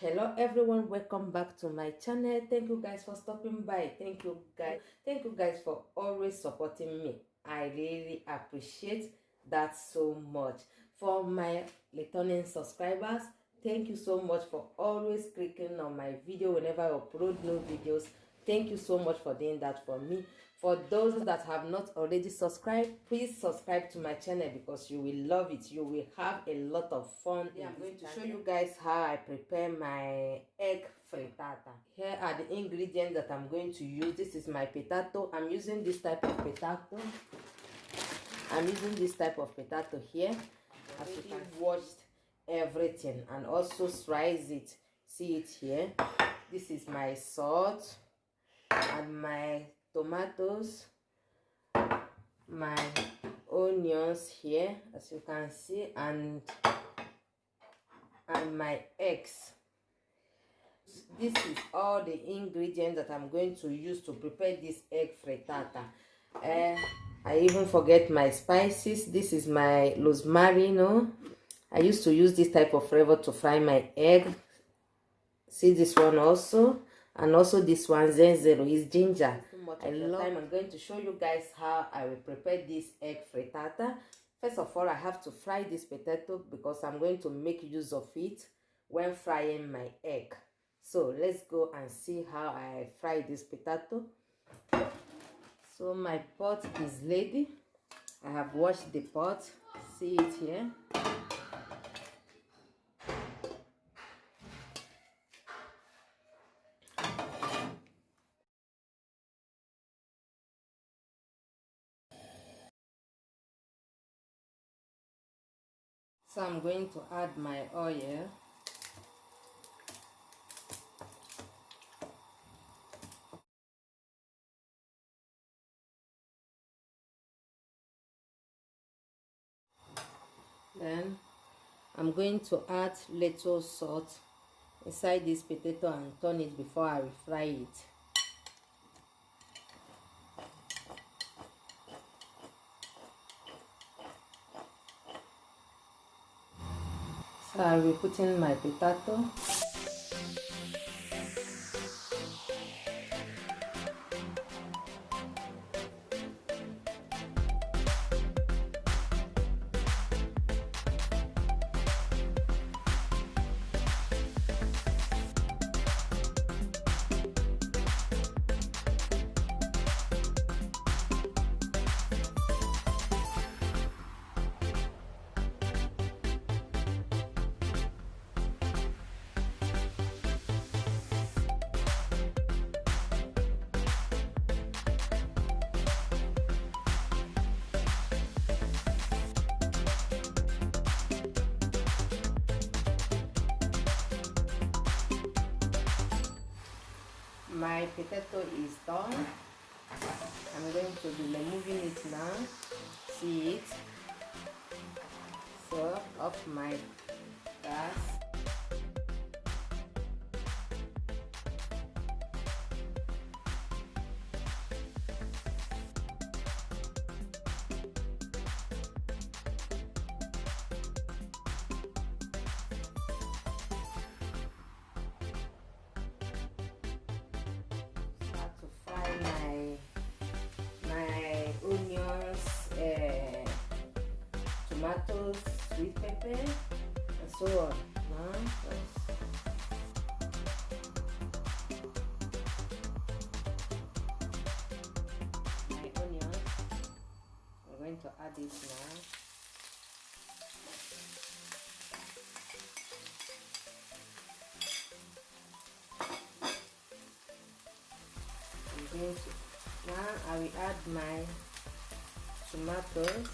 Hello everyone, welcome back to my channel. Thank you guys for stopping by. Thank you guys for always supporting me. I really appreciate that so much. For my returning subscribers, thank you so much for always clicking on my video whenever I upload new videos. Thank you so much for doing that for me. For those that have not already subscribed, please subscribe to my channel because you will love it. You will have a lot of fun. I'm going to show you guys how I prepare my egg frittata. Here are the ingredients that I'm going to use. This is my potato. I'm using this type of potato. Here. As you can washed everything and also slice it. See it here. This is my salt and my tomatoes, my onions here, as you can see, and my eggs. This is all the ingredients that I'm going to use to prepare this egg frittata. I even forget my spices. This is my rosemary. I used to use this type of flavor to fry my egg. See this one also, and also this one zenzero is ginger. I love. I'm going to show you guys how I will prepare this egg frittata. First of all, I have to fry this potato because I'm going to make use of it when frying my egg. So let's go and see how I fry this potato. So my pot is ready. I have washed the pot. See it here. So I'm going to add my oil. Then I'm going to add little salt inside this potato and turn it before I fry it. So I will put in my potato. My potato is done. I'm going to be removing it now. See it. So off my gas. Tomatoes, sweet pepper, and so on. My onions, I'm going to add it now. Now I will add my tomatoes.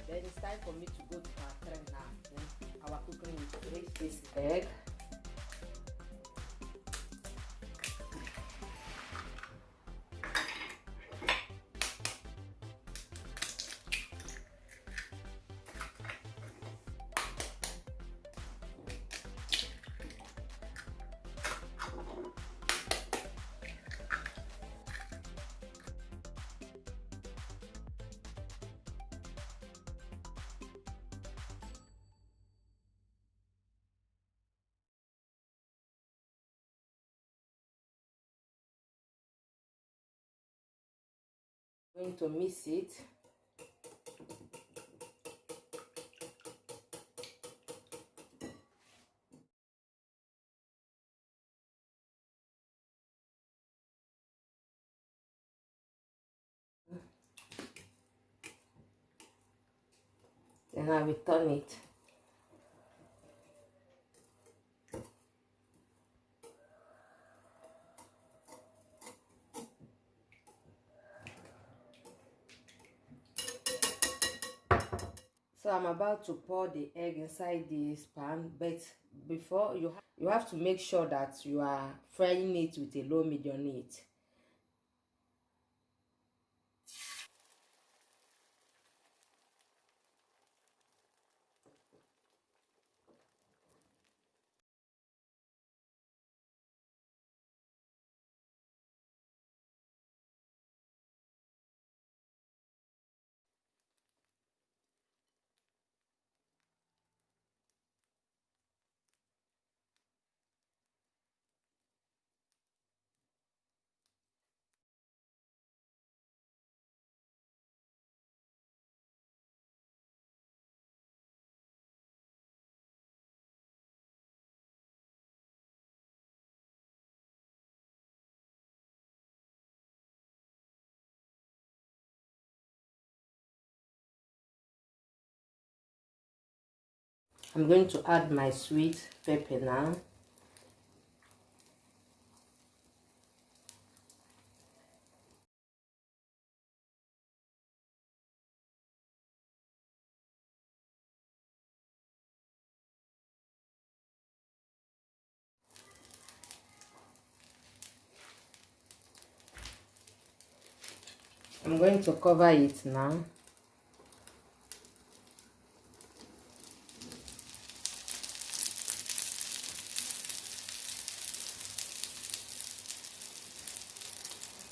Then it's time for me to go to our tray now. Then our cooking will finish this egg. Going to mix it. Then I will turn it. So I'm about to pour the egg inside this pan, but before you have to make sure that you are frying it with a low medium heat. I'm going to add my sweet pepper now. I'm going to cover it now.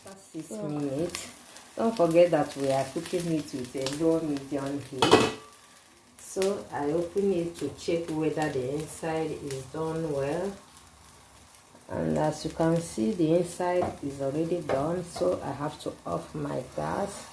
After 6 minutes. Don't forget that we are cooking it with a low medium heat. So I open it to check whether the inside is done well. And as you can see, the inside is already done, so I have to off my gas.